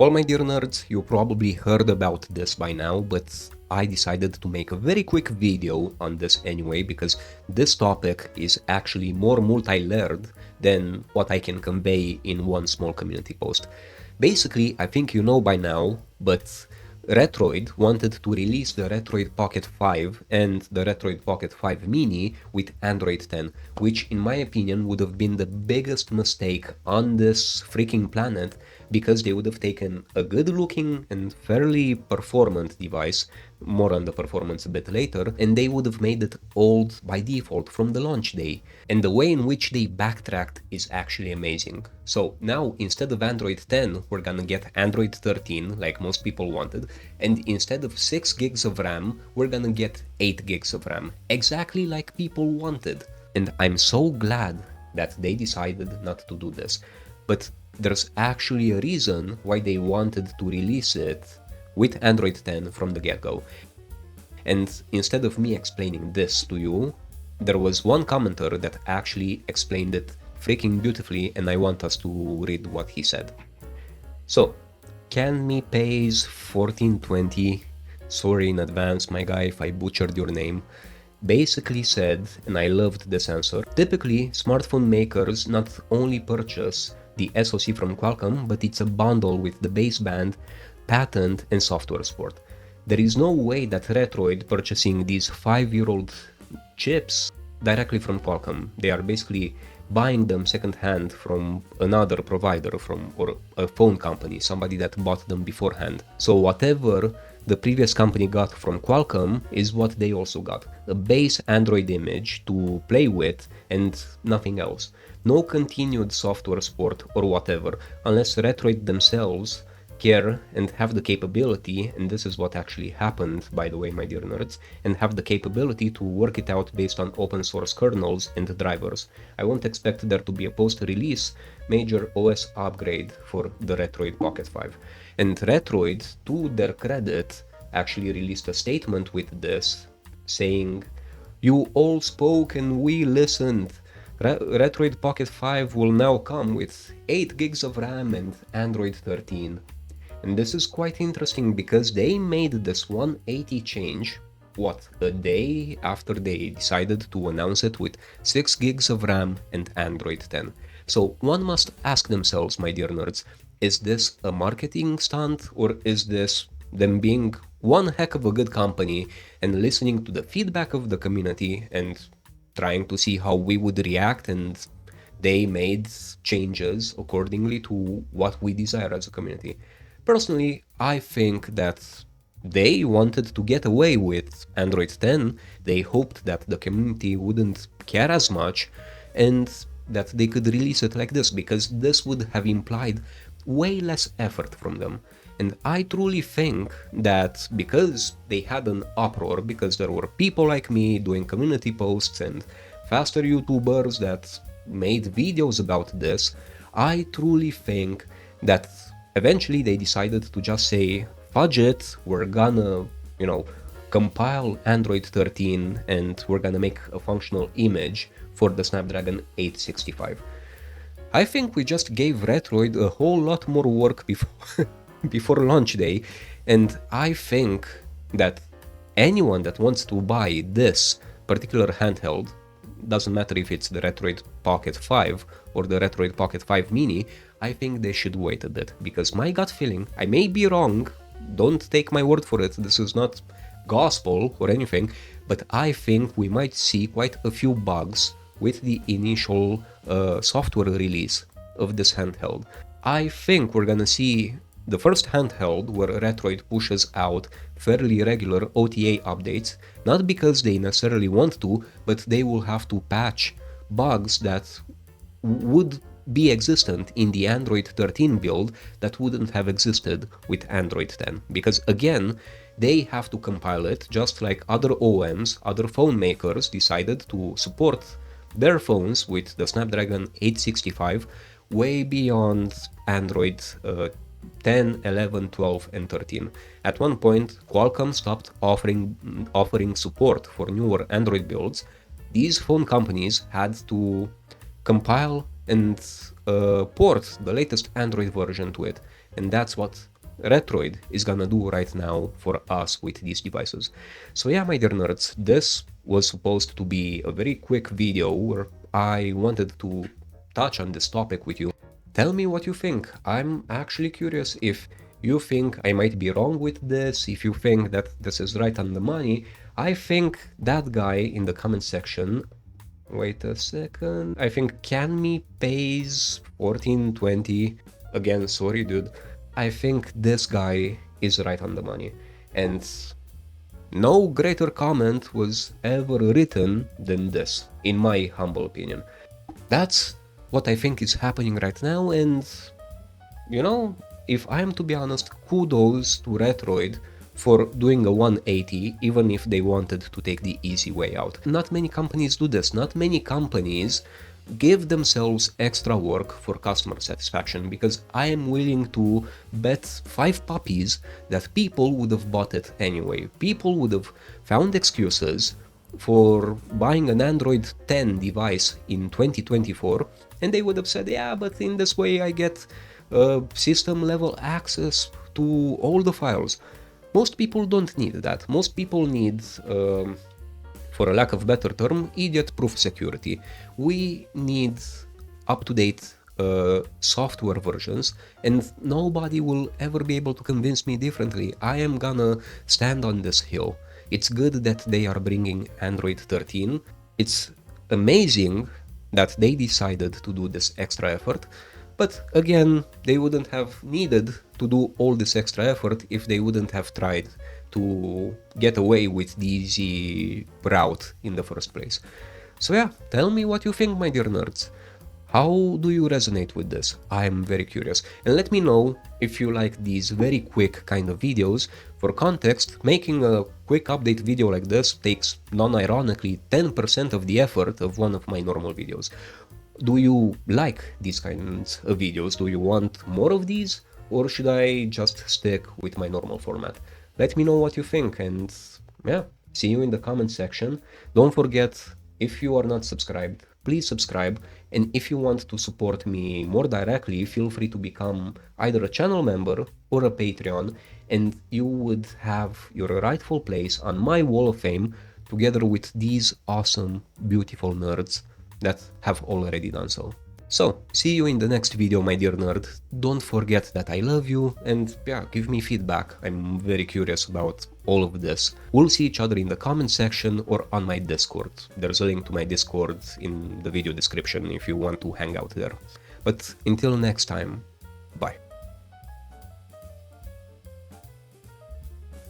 Well, my dear nerds, you probably heard about this by now, but I decided to make a very quick video on this anyway, because this topic is actually more multi-layered than what I can convey in one small community post. Basically, I think you know by now, but Retroid wanted to release the Retroid Pocket 5 and the Retroid Pocket 5 Mini with Android 10, which in my opinion would have been the biggest mistake on this freaking planet, because they would have taken a good looking and fairly performant device, more on the performance a bit later, and they would have made it old by default from the launch day. And the way in which they backtracked is actually amazing. So now, instead of Android 10, we're gonna get Android 13, like most people wanted, and instead of 6 gigs of RAM, we're gonna get 8 gigs of RAM, exactly like people wanted. And I'm so glad that they decided not to do this. But there's actually a reason why they wanted to release it with Android 10 from the get-go. And instead of me explaining this to you, there was one commenter that actually explained it freaking beautifully, and I want us to read what he said. So, Can Me Pays 1420, sorry in advance my guy if I butchered your name, basically said, and I loved this answer, typically smartphone makers not only purchase the SoC from Qualcomm, but it's a bundle with the baseband, patent, and software support. There is no way that Retroid purchasing these 5-year-old chips directly from Qualcomm. They are basically buying them secondhand from another provider, or a phone company, somebody that bought them beforehand. So whatever the previous company got from Qualcomm is what they also got. A base Android image to play with and nothing else. No continued software support or whatever, unless Retroid themselves care and have the capability, and this is what actually happened, by the way, my dear nerds, and have the capability to work it out based on open source kernels and drivers. I won't expect there to be a post-release major OS upgrade for the Retroid Pocket 5. And Retroid, to their credit, actually released a statement with this, saying, "You all spoke and we listened. Retroid Pocket 5 will now come with 8 gigs of RAM and Android 13. And this is quite interesting because they made this 180 change, a day after they decided to announce it with 6 gigs of RAM and Android 10. So one must ask themselves, my dear nerds, is this a marketing stunt, or is this them being one heck of a good company and listening to the feedback of the community and trying to see how we would react, and they made changes accordingly to what we desire as a community? Personally, I think that they wanted to get away with Android 10. They hoped that the community wouldn't care as much and that they could release it like this, because this would have implied way less effort from them. And I truly think that because they had an uproar, because there were people like me doing community posts and faster YouTubers that made videos about this, I truly think that eventually they decided to just say, fudge it, we're gonna, compile Android 13 and we're gonna make a functional image for the Snapdragon 865. I think we just gave Retroid a whole lot more work before launch day, and I think that anyone that wants to buy this particular handheld, doesn't matter if it's the Retroid Pocket 5 or the Retroid Pocket 5 Mini, I think they should wait a bit, because my gut feeling, I may be wrong, don't take my word for it, this is not gospel or anything, but I think we might see quite a few bugs with the initial software release of this handheld. I think we're gonna see the first handheld where Retroid pushes out fairly regular OTA updates, not because they necessarily want to, but they will have to patch bugs that would be existent in the Android 13 build that wouldn't have existed with Android 10. Because again, they have to compile it just like other OEMs, other phone makers decided to support their phones with the Snapdragon 865 way beyond Android 10, 11, 12, and 13. At one point, Qualcomm stopped offering support for newer Android builds. These phone companies had to compile and port the latest Android version to it. And that's what Retroid is gonna do right now for us with these devices. So yeah, my dear nerds, this was supposed to be a very quick video where I wanted to touch on this topic with you. Tell me what you think. I'm actually curious if you think I might be wrong with this, if you think that this is right on the money. I think that guy in the comment section, wait a second, I think Canme pays 14.20. Again, sorry dude. I think this guy is right on the money. And no greater comment was ever written than this, in my humble opinion. That's what I think is happening right now, and you know, if I am to be honest, kudos to Retroid for doing a 180, even if they wanted to take the easy way out. Not many companies do this. Not many companies give themselves extra work for customer satisfaction, because I am willing to bet 5 puppies that people would have bought it anyway. People would have found excuses for buying an Android 10 device in 2024, and they would have said, yeah, but in this way I get system level access to all the files. Most people don't need that. Most people need, for a lack of better term, idiot-proof security. We need up-to-date software versions, and nobody will ever be able to convince me differently. I am gonna stand on this hill. It's good that they are bringing Android 13. It's amazing that they decided to do this extra effort, but again, they wouldn't have needed to do all this extra effort if they wouldn't have tried to get away with the easy route in the first place. So yeah, tell me what you think, my dear nerds. How do you resonate with this? I'm very curious. And let me know if you like these very quick kind of videos. For context, making a quick update video like this takes, non-ironically, 10% of the effort of one of my normal videos. Do you like these kinds of videos? Do you want more of these? Or should I just stick with my normal format? Let me know what you think, and yeah, see you in the comment section. Don't forget, if you are not subscribed, please subscribe, and if you want to support me more directly, feel free to become either a channel member or a Patreon, and you would have your rightful place on my wall of fame together with these awesome, beautiful nerds that have already done so. So, see you in the next video, my dear nerd. Don't forget that I love you, and yeah, give me feedback. I'm very curious about all of this. We'll see each other in the comment section or on my Discord. There's a link to my Discord in the video description if you want to hang out there. But until next time, bye.